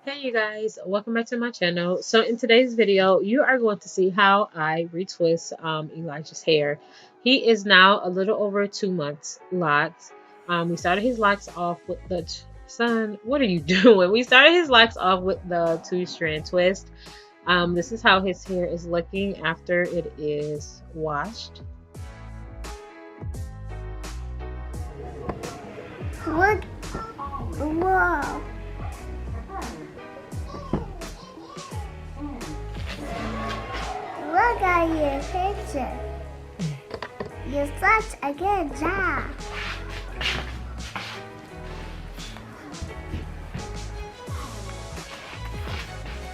Hey you guys, welcome back to my channel. So in today's video, you are going to see how I retwist Elijah's hair. He is now a little over 2 months locks. We started his locks off with the son. What are you doing? We started his locks off with the 2-strand twist. This is how his hair is looking after it is washed. Look, whoa. Look at your picture. You're such a good job.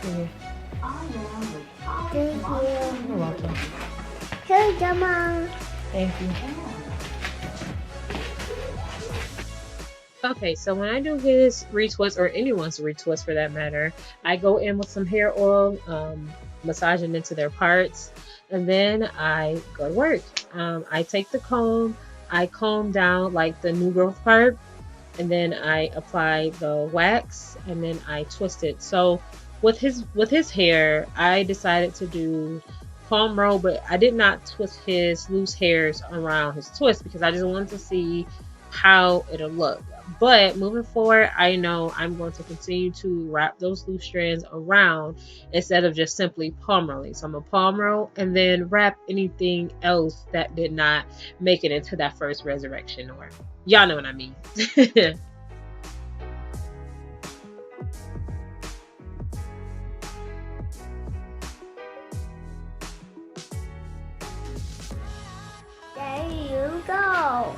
Thank you. You're welcome. Here you go, Mom. Thank you. Okay, so when I do his retwist, or anyone's retwist for that matter, I go in with some hair oil, massaging into their parts, and then I go to work. I take the comb, I comb down like the new growth part, and then I apply the wax, and then I twist it. So with his hair, I decided to do palm roll, but I did not twist his loose hairs around his twist because I just wanted to see how it'll look. But moving forward, I know I'm going to continue to wrap those loose strands around instead of just simply palm rolling. So I'm gonna palm roll and then wrap anything else that did not make it into that first resurrection, or y'all know what I mean. There you go.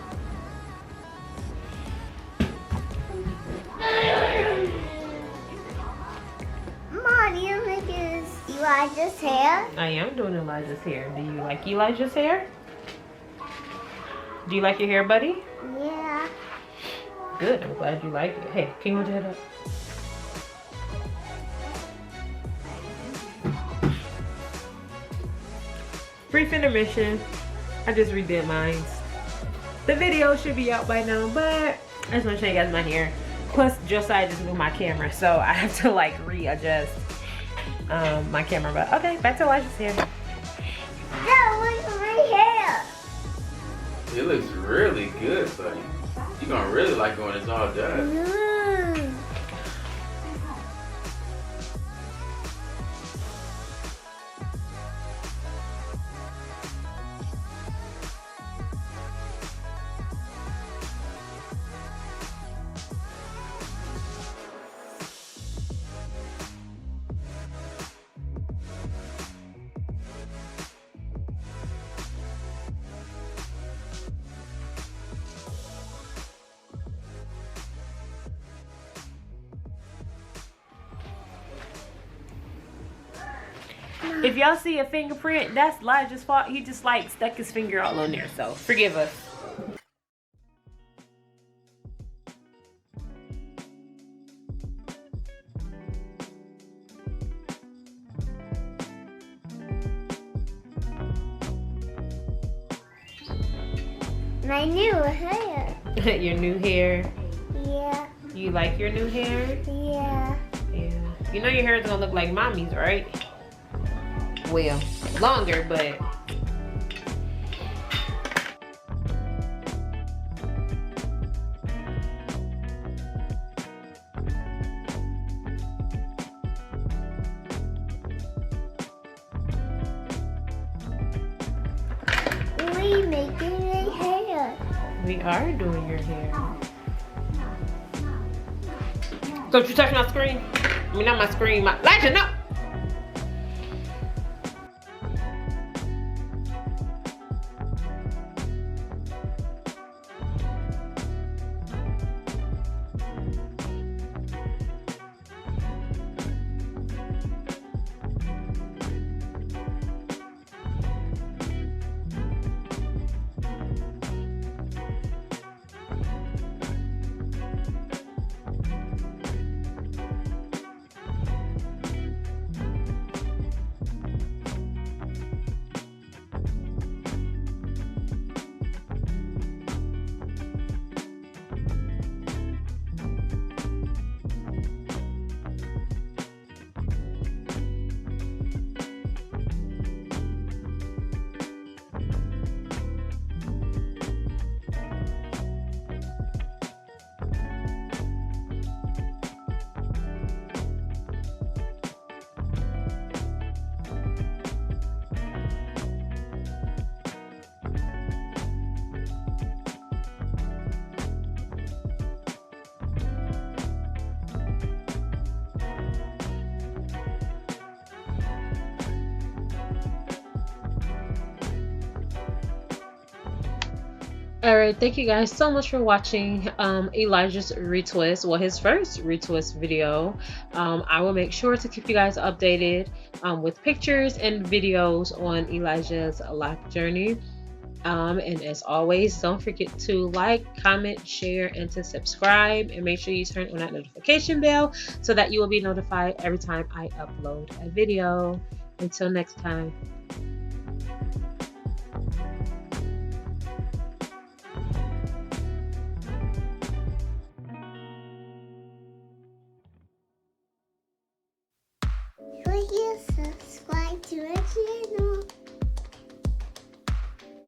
Mom, you think it's Elijah's hair? I am doing Elijah's hair. Do you like Elijah's hair? Do you like your hair, buddy? Yeah. Good, I'm glad you like it. Hey, can you hold your head up? Brief intermission. I just redid mine. The video should be out by now, but I just want to show you guys my hair. Plus, Josiah just moved my camera, so I have to like readjust my camera. But okay, back to Elijah's hair. That was my hair. It looks really good, buddy. You're gonna really like it when it's all done. If y'all see a fingerprint, that's Elijah's fault. He just like stuck his finger all on there, so forgive us. My new hair. Your new hair. Yeah. You like your new hair? Yeah. Yeah. You know your hair is gonna look like mommy's, right? Well, longer, but We making a hair. we are doing your hair. Don't you touch my screen. I mean, not my screen, my Elijah, no! All right, thank you guys so much for watching Elijah's retwist, well, his first retwist video. I will make sure to keep you guys updated with pictures and videos on Elijah's lock journey. And as always, don't forget to like, comment, share, and to subscribe. And make sure you turn on that notification bell so that you will be notified every time I upload a video. Until next time. Will you subscribe to it?